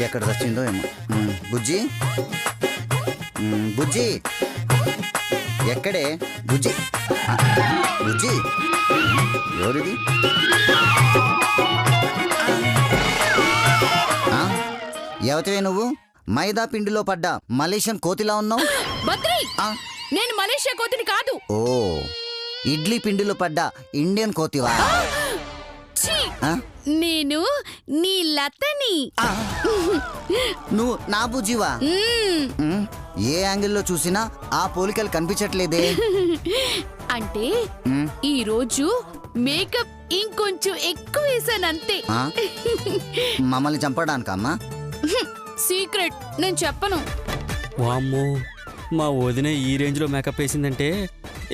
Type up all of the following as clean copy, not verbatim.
ఎక్కడ వచ్చిందో ఏమో. బుజ్జి బుజ్జి ఎక్కడే బుజ్జి? బుజ్జి ఎవరిది? ఎవతివే నువ్వు? మైదా పిండిలో పడ్డ మలేషియన్ కోతిలా ఉన్నావు. నేను మలేషియా కోతిని కాదు. ఓ, ఇడ్లీ పిండిలో పడ్డ ఇండియన్ కోతివా? నేను నీ లతని. నువ్వు నా బుజ్జివా? ఏ యాంగిల్లో చూసినా ఆ పోలికలు కనిపించట్లేదే. అంటే ఈ రోజు మేకప్ ఇంకొంచెం ఎక్కువ వేసానంతే. మమ్మల్ని చంపడానికమ్మా? సీక్రెట్, నేను చెప్పను. వామ్మో, మా వదిన ఈ రేంజ్లో మేకప్ వేసిందంటే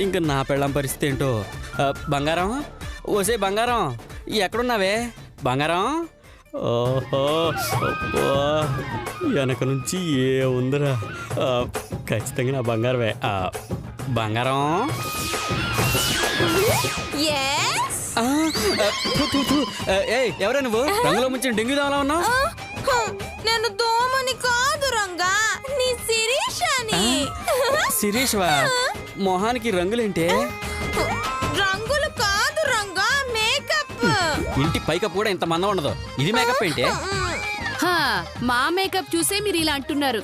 ఇంకా నా పెళ్ళం పరిస్థితి ఏంటో. బంగారం, ఓసే బంగారం, ఎక్కడున్నావే బంగారం? ఓహో, వెనక నుంచి ఏ ఉందిరా. ఖచ్చితంగా నా బంగారమే. బంగారం, ఎవరా నువ్వు? రంగులో ముంచిన డెంగ్యూ దావలా ఉన్నావు. నేను దోమని కాదు రంగా, నీ శిరీషని. శిరీష్వా? మొహానికి రంగులేంటే? రంగులు కాదు రంగా, మేకప్. ఇంటి పైకప్పు కూడా ఇంత మందం ఉండదు, ఇది మేకప్ ఏంటే? మా మేకప్ చూసే మీరు ఇలా అంటున్నారు,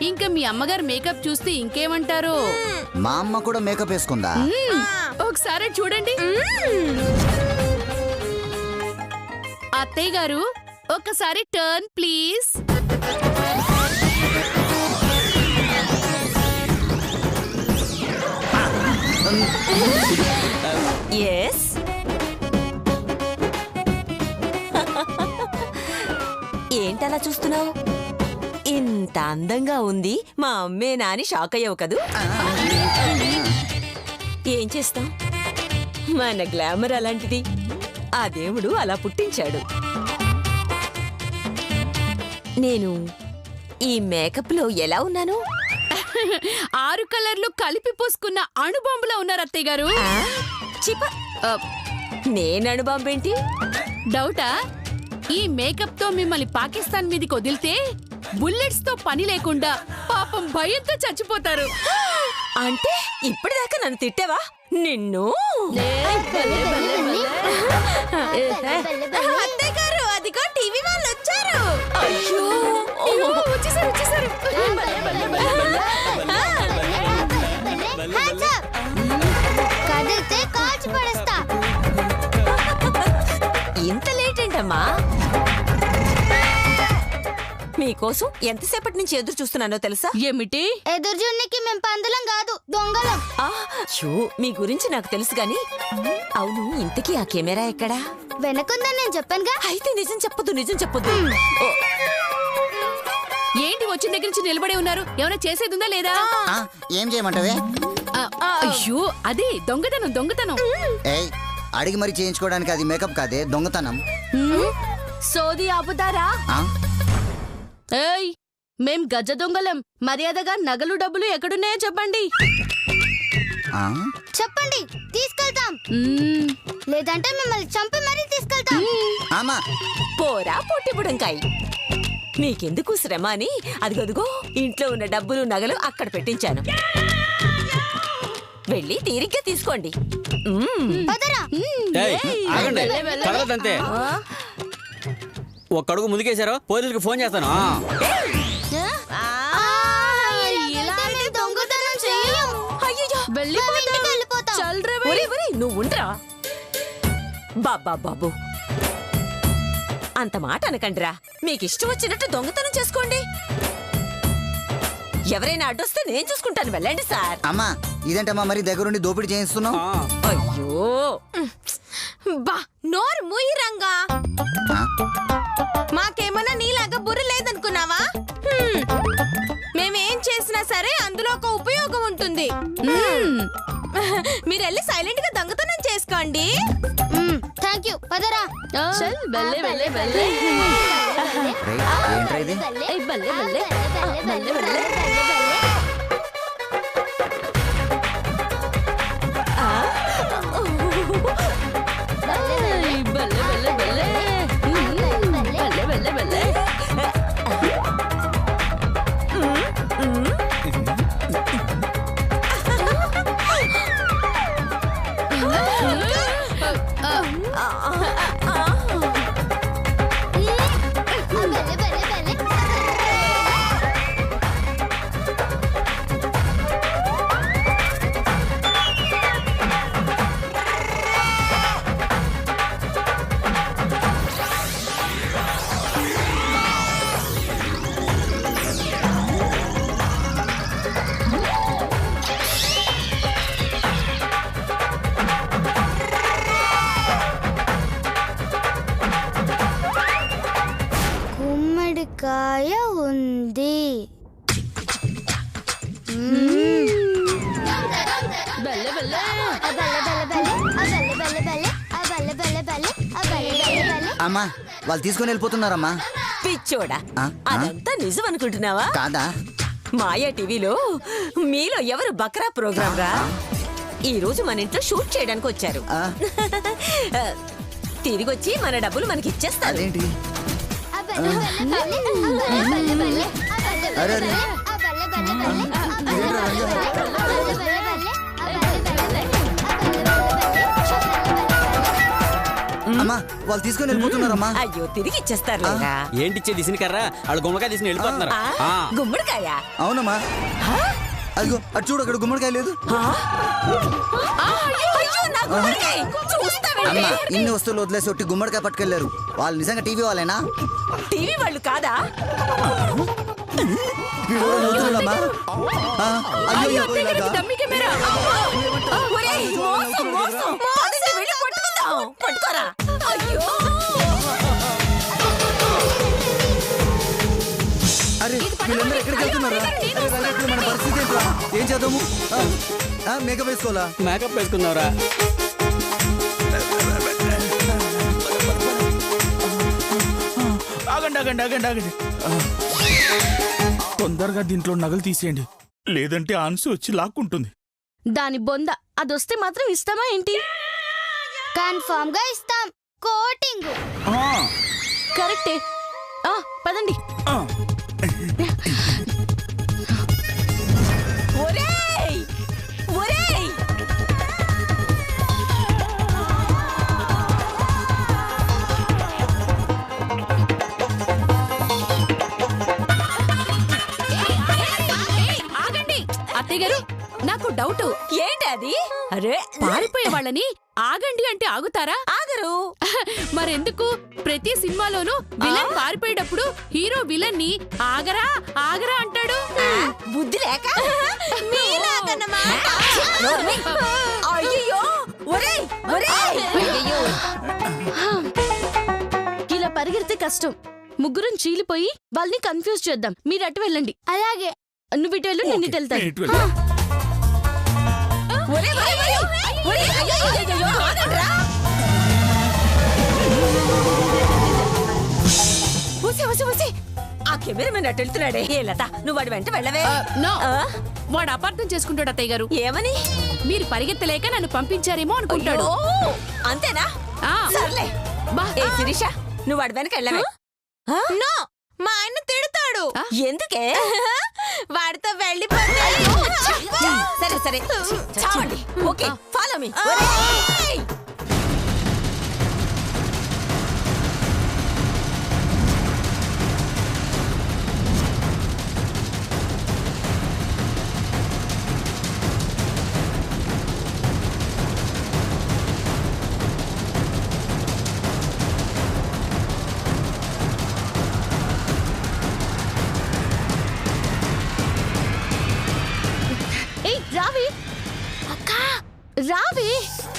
ఇంకా మీ అమ్మగారు మేకప్ చూస్తే ఇంకేమంటారు? మా అమ్మ కూడా మేకప్ వేసుకుందా? ఒకసారి చూడండి. అత్తయ్య గారు, ఒకసారి టర్న్ ప్లీజ్. ఎస్. ఏంటలా చూస్తున్నావు? ఇంత అందంగా ఉంది మా అమ్మే నాని షాక్ అయ్యావు కదూ. ఏం చేస్తాం, మన గ్లామర్ అలాంటిది. ఆ దేవుడు అలా పుట్టించాడు. నేను ఈ మేకప్ లో ఎలా ఉన్నాను? 6 కలర్లు కలిపి పోసుకున్న అణుబాంబులా ఉన్నారు అత్తయ్య గారు. నేను అణుబాంబేంటి? డౌటా? ఈ మేకప్ తో మిమ్మల్ని పాకిస్తాన్ మీదకి వదిలితే బుల్లెట్స్ తో పని లేకుండా పాపం భయంతో చచ్చిపోతారు. అంటే ఇప్పటిదాకా నన్ను తిట్టావా? నిన్ను అత్తయ్య గారు, అదిగో టీవీ వాళ్ళు వచ్చారు. అయ్యో, వచ్చేసారు. ఇంత లేట్ ఏంటమ్మా? మీకోసం ఎంతసేపటి నుంచి ఎదురు చూస్తున్నానో తెలుసా? ఏమిటి? ఎదురు చూడనికి మేము పందులం కాదు, దొంగలం. మీ గురించి నాకు తెలుసు గాని, అవును ఇంతకీ ఆ కెమెరా ఎక్కడా? వెనకుందని నేను చెప్పానుగా. అయితే నిజం చెప్పొద్దు. ఏంటి వచ్చిన దగ్గర నుంచి నిలబడే ఉన్నారు? ఏమైనా చేసేదిందా లేదా? ఏం చేయమంటావే? అయ్యో, అదే దొంగతనం. ఏయ్, అడిగి మరి చేయించుకోవడానికి అది మేకప్ కాదే, దొంగతనం. సోది ఆపుతారా? ఏయ్, మేం గజ దొంగలం. మర్యాదగా నగలు డబ్బులు ఎక్కడున్నాయో చెప్పండి. చెప్పండి, తీసుకెళ్తాం. లేదంటే మిమ్మల్ని చంపి మరీ తీసుకెళ్తాం. పోరా పొట్టి బుడంకాయ్, నీకెందుకు శ్రమ అని అదిగదుగో ఇంట్లో ఉన్న డబ్బులు నగలు అక్కడ పెట్టించాను. వెళ్ళి తీరిగ్గా తీసుకోండి. అంతే, ఒక్కడుగు ముందుకేశారో పోలీసులకు ఫోన్ చేస్తాను. నువ్వు ఉండరా బాబు, అంత మాట అనకండిరా. మీకు ఇష్టం వచ్చినట్టు దొంగతనం చేసుకోండి. ఎవరైనా అడ్డొస్తే నేను చూసుకుంటాను. వెళ్ళండి సార్. అమ్మా, ఇదేంటమ్మా మరి దగ్గరుండి దోపిడీ చేయిస్తున్నావు? అయ్యో బా, నోరు మూయి రంగా. మాకేమన్నా నీలాగా బుర్ర లేదనుకున్నావా? మేమేం చేసినా సరే అందులో ఒక ఉపయోగం ఉంటుంది. మీరెళ్ళి సైలెంట్ గా దొంగతనం చేసుకోండి. థాంక్యూ, పదరా. ఏంట్రా ఇది? కాయ ఉంది. బల్లె బల్లె. ఆ బల్లె బల్లె బల్లె, ఆ బల్లె బల్లె బల్లె, ఆ బల్లె బల్లె బల్లె, ఆ బల్లె బల్లె బల్లె. అమ్మా వాళ్ళు తీసుకొని వెళ్ళిపోతున్నారమ్మా. పిచ్చోడా, ఆ? అదంతా నిజం అనుకుంటున్నావా? కాదా? మాయా టీవీలో మీలో ఎవరు బక్రా ప్రోగ్రామ్ రా ఈ రోజు మన ఇంట్లో షూట్ చేయడానికి వచ్చారు. ఆ? తిరిగొచ్చి మన డబ్బులు మనకి ఇచ్చేస్తారు. అదేంటి? ఆ బల్లె బల్లె బల్లె, ఆ బల్లె బల్లె బల్లె, ఆ బల్లె బల్లె అరే, బల్లె, ఆ బల్లె బల్లె బల్లె, ఆ బల్లె బల్లె బల్లె, ఆ బల్లె బల్లె బల్లె, ఆ బల్లె బల్లె బల్లె, అమ్మా వాళ్ళు తీసుకొని వెళ్ళిపోతున్నారమ్మా. అయ్యో తిరిగి ఇచ్చేస్తారు లేదా? ఏంటి ఇచ్చేది ఇసినికర్రా? వాళ్ళు గుమ్మకాయ తీసుకుని వెళ్ళిపోతున్నారు. ఆ. గుమ్మడికాయ? అవునమ్మా. అదిగో అటు చూడు, అక్కడ గుమ్మడికాయ లేదు. అయ్యో, నా గుమ్మడికాయ! చూస్తావేంటి? అమ్మా ఇన్ని వస్తువులు వదిలేసి ఒట్టి గుమ్మడికాయ పట్టుకెళ్లారు. వాళ్ళు నిజంగా టీవీ వాళ్ళేనా? టీవీ వాళ్ళు కాదా? నవ్వుతున్నాడమ్మా. అయ్యో డమ్మీ కెమెరా. ఒరేయ్, మోసం, మోసం! పదండి, వెళ్ళి పట్టుకుందాం. పట్టుకోరా. అయ్యో! అరే వీళ్ళందరూ ఎక్కడికి వెళ్తున్నారా? అరే వెళ్ళినప్పుడు మన పరిస్థితి ఏంట్రా? ఏం చేద్దాము? మేకప్ వేసుకోవాలా? మేకప్ వేసుకుందాంరా. ఆగండి ఆగండి ఆగండి ఆగండి. తొందరగా దీంట్లో నగలు తీసేయండి, లేదంటే ఆన్సు వచ్చి లాక్కుంటుంది. దాని బొంద అదొస్తే మాత్రం ఇస్తామా ఏంటి? కన్ఫర్మ్ గా ఇస్తాం. కోటింగ్. ఆ, కరెక్టే. పదండి. ఆ. ఒరేయ్! ఒరేయ్! ఆగండి అత్తయ్య గారు, నాకు డౌట్. ఏంటి అది? అరే పారిపోయే వాళ్ళని ఆగండి అంటే ఆగుతారా? ఆగరు. మరెందుకు ప్రతి సినిమాలోనూ విలన్ పారిపోయేటప్పుడు హీరో విలన్ ని ఆగరా ఆగరా అంటాడు? బుద్ధి లేక మీలాగన్నమాట. అయ్యో! ఒరేయ్! ఒరేయ్! ఇలా పరిగెడితే కష్టం. ముగ్గురం చీలిపోయి వాళ్ళని కన్ఫ్యూజ్ చేద్దాం. మీరు అటు వెళ్ళండి. అలాగే. నువ్వు ఇటు వెళ్ళు, నేను ఇటు వెళ్తాను. ఇటు వెళ్ళు. ఒరేయ్! ఒరేయ్! ఒరేయ్! ఒరేయ్! అయ్యయ్యయ్యయ్యో, ఆగండ్రా. ఊసి, ఊసి, ఊసి. ఆ కెమెరామెన్ అటు వెళ్తున్నాడే. ఏ లత, నువ్వు వాడి వెంట వెళ్ళవే. నో, ఆ? వాడు అపార్థం చేసుకుంటాడు అత్తయ్య గారు. ఏమని? మీరు పరిగెత్తలేక నన్ను పంపించారేమో అనుకుంటాడు. అయ్యో, అంతేనా? ఆ. సర్లే. బా. ఏ శిరీష, నువ్వు వాడి వెనక వెళ్ళవే. నో, మా ఆయన తిడతాడు. ఎందుకే? వాడితో వెళ్ళిపోతే సరే సరే, చావండి. Okay, follow me. ఏయ్ రావి, రావి.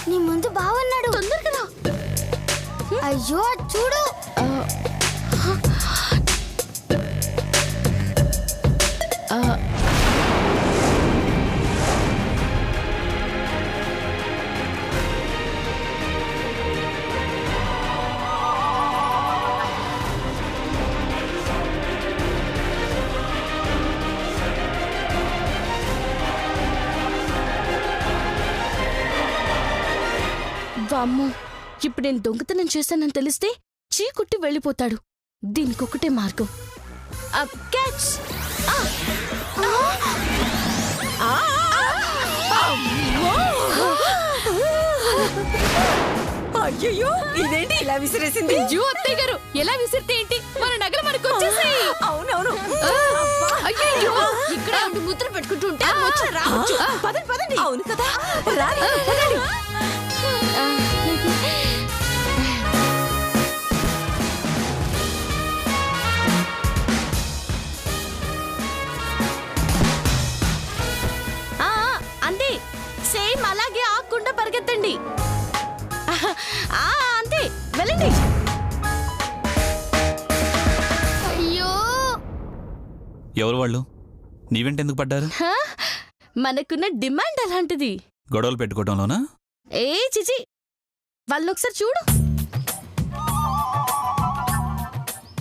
నీ ముందు బాగున్నాడు. తొందరగా రా. అయ్యో చూడు. వామ్మో, ఇప్పుడు నేను దొంగతనం చేశానని తెలిస్తే చీకుట్టి వెళ్ళిపోతాడు. దీనికొకటే మార్గం. క్యాచ్. అయ్యో, ఇదేంటి ఇలా విసిరేసింది? అయ్యో అత్తయ్య గారు, ఎలా విసిరితే ఏంటి? మన నగలు మనకు వచ్చేసాయి. అవునవును. అయ్యో, ఇక్కడ ఉండి ముద్ర పెట్టుకుంటుంటే రావచ్చు. పదండి పదండి. అవును కదా, రాని, పదండి. అంతే, సేమ్ అలాగే ఆకుండా పరిగెత్తండి. అంతే, వెళ్ళండి. అయ్యో ఎవరు వాళ్ళు? నీవెంటెందుకు పడ్డారు? హా? మనకున్న డిమాండ్ అలాంటిది. గొడవలు పెట్టుకోవడంలోనా? ఏ చిచి, వాళ్ళొకసారి చూడు.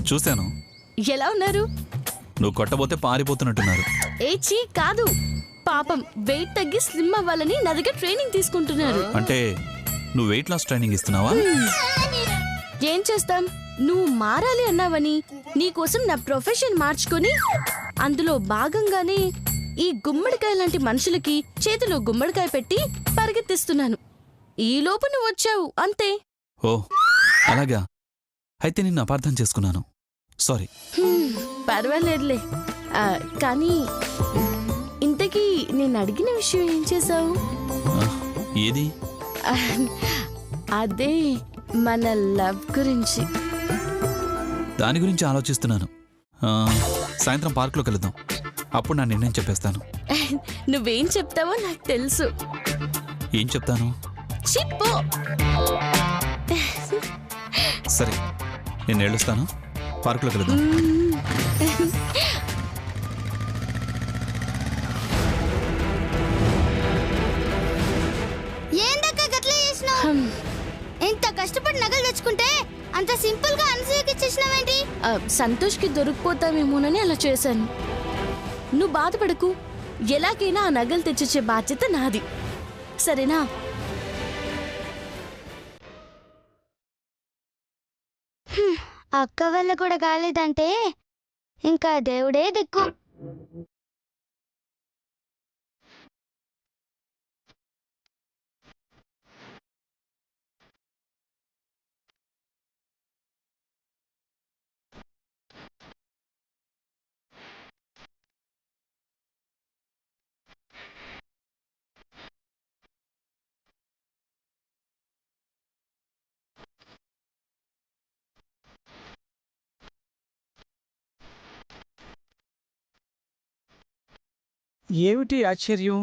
చూశాను. ఎలా ఉన్నారు? నువ్వు కొట్టబోతే పారిపోతున్నట్టున్నారు. ఏ చీ కాదు, పాపం వెయిట్ తగ్గి స్లిమ్ అవ్వాలని నా దగ్గర ట్రైనింగ్ తీసుకుంటున్నారు. అంటే నువ్వు వెయిట్ లాస్ ట్రైనింగ్ ఇస్తున్నావా? ఏం చేస్తాం, నువ్వు మారాలి అన్నావని నీకోసం నా ప్రొఫెషన్ మార్చుకొని అందులో భాగంగానే ఈ గుమ్మడికాయ లాంటి మనుషులకి చేతిలో గుమ్మడికాయ పెట్టి పరిగెత్తిస్తున్నాను. ఈ లోపు నువ్వు వచ్చావు అంతే. ఓ అలాగా, అయితే నిన్ను అపార్థం చేసుకున్నాను. సారీ. పర్వాలేదులే. కానీ ఇంతకీ నేను అడిగిన విషయం ఏం చేసావు? ఏది? అదే మన లవ్ గురించి. దాని గురించి ఆలోచిస్తున్నాను. సాయంత్రం పార్క్లో కలుద్దాం, అప్పుడు నా నిర్ణయం చెప్పేస్తాను. నువ్వేం చెప్తావో నాకు తెలుసు. ఏం చెప్తాను? చిప్పు. సరే, నేను ఏడుస్తాను. పార్క్లో కలుద్దాం. ఏందక్క గట్ల చేసినావు? ఇంత కష్టపడి నగలు తెచ్చుకుంటే అంత సింపుల్ గా అనసూయకి ఇచ్చేసినావేంటి? సంతోష్కి దొరికిపోతామేమోనని అలా చేశాను. నువ్వు బాధపడకు, ఎలాగైనా ఆ నగలు తెచ్చిచ్చే బాధ్యత నాది, సరేనా? అక్క వల్ల కూడా కాలేదంటే ఇంకా దేవుడే దిక్కు. ఏమిటి ఆశ్చర్యం?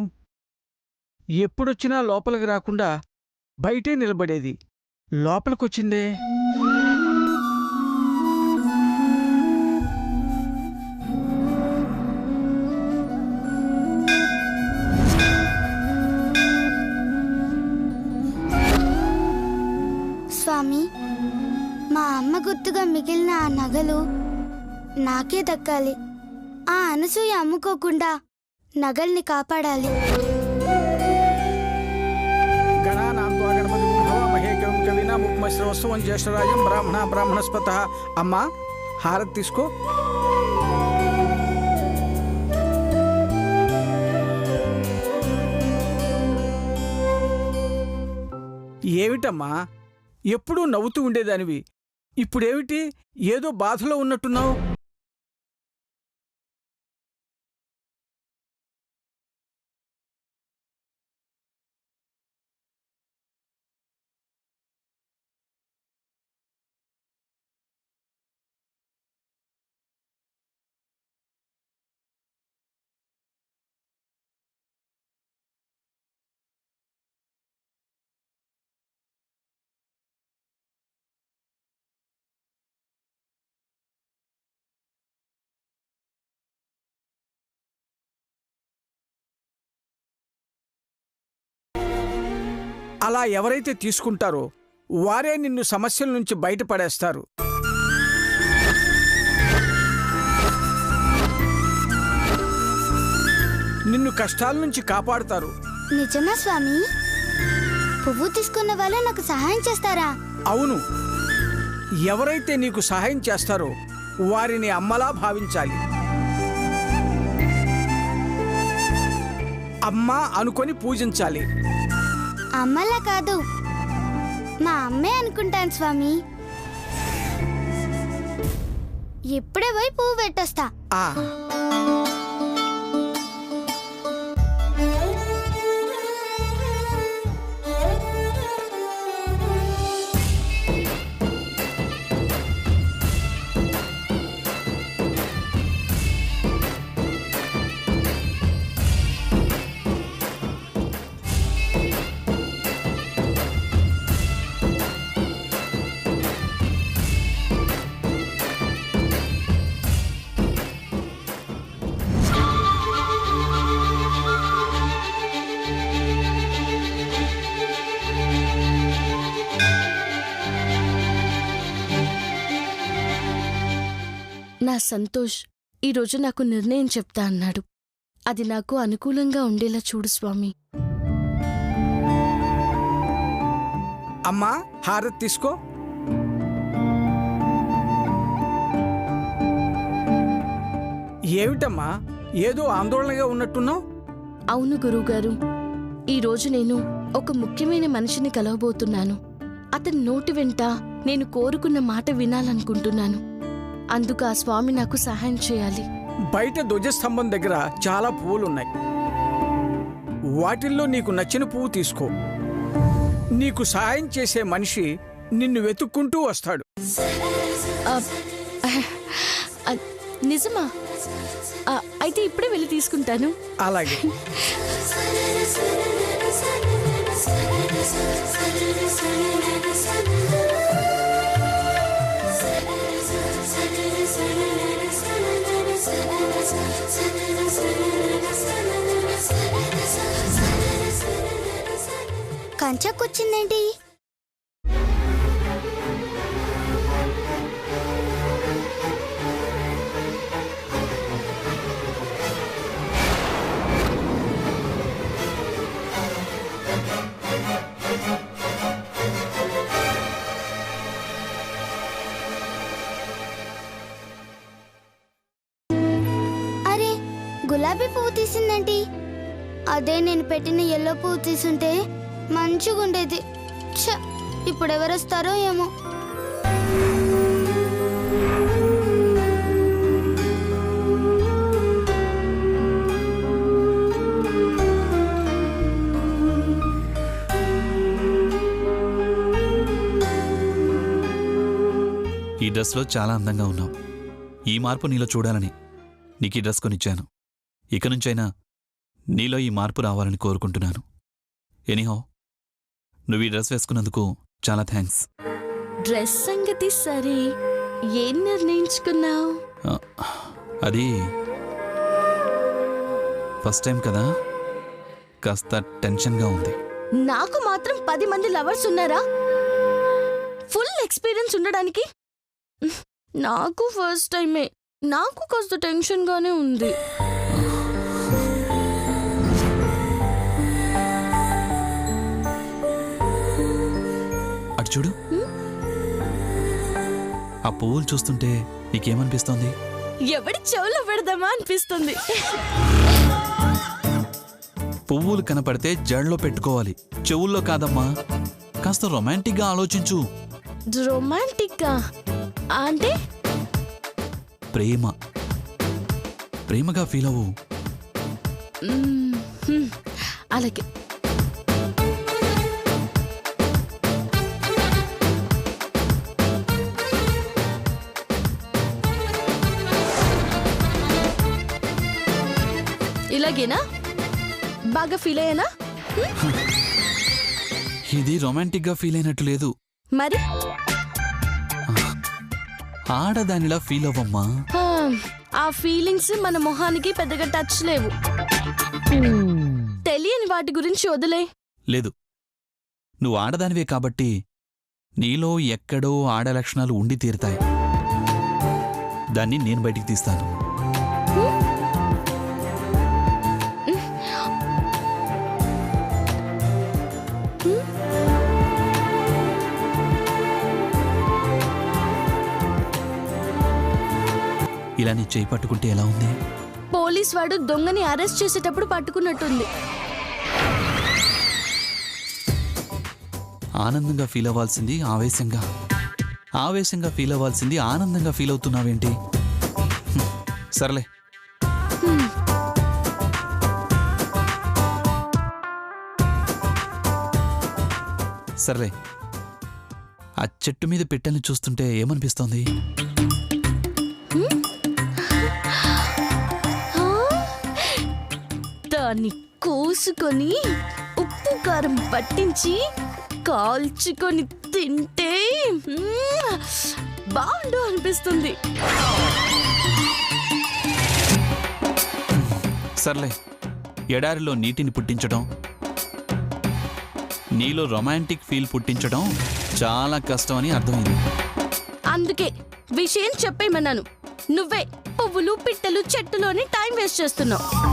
ఎప్పుడొచ్చినా లోపలికి రాకుండా బయటే నిలబడేది, లోపలికొచ్చిందే. స్వామి, మా అమ్మ గుర్తుగా మిగిలిన ఆ నగలు నాకే దక్కాలి. ఆ అనసూయ అమ్ముకోకుండా నగల్ని కాపాడాలి. గణానాంత్వా గణపతిం భవామహే కవిం కవినాం ఉపమశ్రవస్సువం జ్యేష్ఠరాజం బ్రాహ్మణస్పతః. అమ్మా, హారతి తీసుకో. ఏమిటమ్మా, ఎప్పుడూ నవ్వుతూ ఉండేదానివి, ఇప్పుడేమిటి ఏదో బాధలో ఉన్నట్టున్నావు? అలా ఎవరైతే తీసుకుంటారో వారే నిన్ను సమస్యల నుంచి బయటపడేస్తారు. నిన్ను కష్టాల నుంచి కాపాడుతారు. నిజమా స్వామి? పువ్వు తీసుకున్న వాళ్ళు నాకు సహాయం చేస్తారా? అవును, ఎవరైతే నీకు సహాయం చేస్తారో వారిని అమ్మలా భావించాలి. అమ్మ అనుకొని పూజించాలి. అమ్మలా కాదు, మా అమ్మే అనుకుంటాను స్వామి. ఇప్పుడే పోయి పువ్వు పెట్టొస్తా. సంతోష్ ఈరోజు నాకు నిర్ణయం చెప్తా అన్నాడు. అది నాకు అనుకూలంగా ఉండేలా చూడు స్వామి. అమ్మా హారతి తీసుకో. ఏమిటమ్మా ఏదో ఆందోళనగా ఉన్నట్టున్నావు? అవును గురువుగారు, ఈరోజు నేను ఒక ముఖ్యమైన మనిషిని కలవబోతున్నాను. అతని నోటి వెంట నేను కోరుకున్న మాట వినాలనుకుంటున్నాను. అందుకు ఆ స్వామి నాకు సహాయం చేయాలి. బయట ధ్వజస్తంభం దగ్గర చాలా పువ్వులున్నాయి. వాటిల్లో నీకు నచ్చిన పువ్వు తీసుకో. నీకు సహాయం చేసే మనిషి నిన్ను వెతుక్కుంటూ వస్తాడు. నిజమా? అయితే ఇప్పుడే వెళ్ళి తీసుకుంటాను. అలాగే. కంచకొచ్చిందేంటి? అరే, గులాబీ పువ్వు తీసిందేంటి? అదే నేను పెట్టిన ఎల్లో పువ్వు తీసుంటే మంచిగా ఉండేది. ఇప్పుడు ఎవరొస్తారో ఏమో. ఈ డ్రెస్లో చాలా అందంగా ఉన్నావు. ఈ మార్పు నీలో చూడాలని నీకు ఈ డ్రెస్ కొనిచ్చాను. ఇక నుంచైనా నీలో ఈ మార్పు రావాలని కోరుకుంటున్నాను. ఎనీహౌ, నువ్వు ఈ డ్రెస్ వేసుకున్నందుకు చాలా థ్యాంక్స్. డ్రెస్ సంగతి సరే, ఏం నిర్ణయించుకున్నావు? అది ఫస్ట్ టైం కదా, కాస్త టెన్షన్గా ఉంది. నాకు మాత్రం 10 మంది లవర్స్ ఉన్నారా? ఫుల్ ఎక్స్పీరియన్స్ ఉండడానికి? నాకు ఫస్ట్ టైమే, నాకు కాస్త టెన్షన్గానే ఉంది. అటు చూడు, ఆ పువ్వులు చూస్తుంటే నీకేమనిపిస్తోంది? ఎవడి చెవులో పెడదామా అనిపిస్తుంది. పువ్వులు కనపడితే జడలో పెట్టుకోవాలి, చెవుల్లో కాదమ్మా. కాస్త రొమాంటిక్గా ఆలోచించు. రొమాంటిక్గా అంటే? ప్రేమగా ఫీల్ అవ్వు. అలాగే. ఇలాగేనా? బాగా ఫీల్ అయ్యానా? ఇది రొమాంటిక్గా ఫీల్ అయినట్టు లేదు. మరి ఆడదానిలా ఫీల్ అవ్వమ్మా. ఆ ఫీలింగ్స్ మన మొహానికి పెద్దగా టచ్ లేవు. తెలియని వాటి గురించి వదిలే. లేదు, నువ్వు ఆడదానివే కాబట్టి నీలో ఎక్కడో ఆడ లక్షణాలు ఉండి తీరుతాయి. దాన్ని నేను బయటికి తీస్తాను. ఇలా నీ చేయి పట్టుకుంటే ఎలా ఉంది? పోలీస్ వాడు దొంగని అరెస్ట్ చేసేటప్పుడు పట్టుకున్నట్టుంది. ఆనందంగా ఫీల్ అవ్వాల్సింది ఆవేశంగా, ఆవేశంగా ఫీల్ అవ్వాల్సింది ఆనందంగా ఫీల్ అవుతున్నావేంటి? సర్లే. సర్లే, ఆ చెట్టు మీద పెట్టెల్ని చూస్తుంటే ఏమనిపిస్తోంది? దాన్ని కోసుకొని ఉప్పు కారం పట్టించి కాల్చుకొని తింటే బాగుండు అనిపిస్తుంది. సర్లే, ఎడారిలో నీటిని పుట్టించడం, నీలో రొమాంటిక్ ఫీల్ పుట్టించడం చాలా కష్టం అని అర్థమైంది. అందుకే విషయం చెప్పేమన్నాను. నువ్వే పువ్వులు పిట్టలు చెట్టులోని టైం వేస్ట్ చేస్తున్నావు.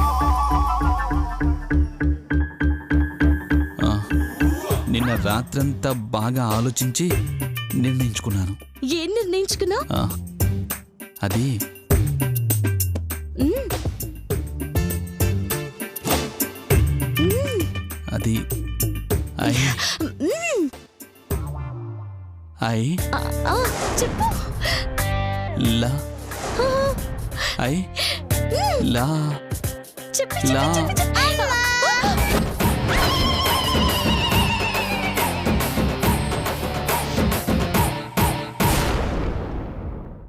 నిన్న రాత్రంతా బాగా ఆలోచించి నిర్ణయించుకున్నాను. ఏం నిర్ణయించుకున్నావు? అది అది చెప్పు. లా చెప్పు.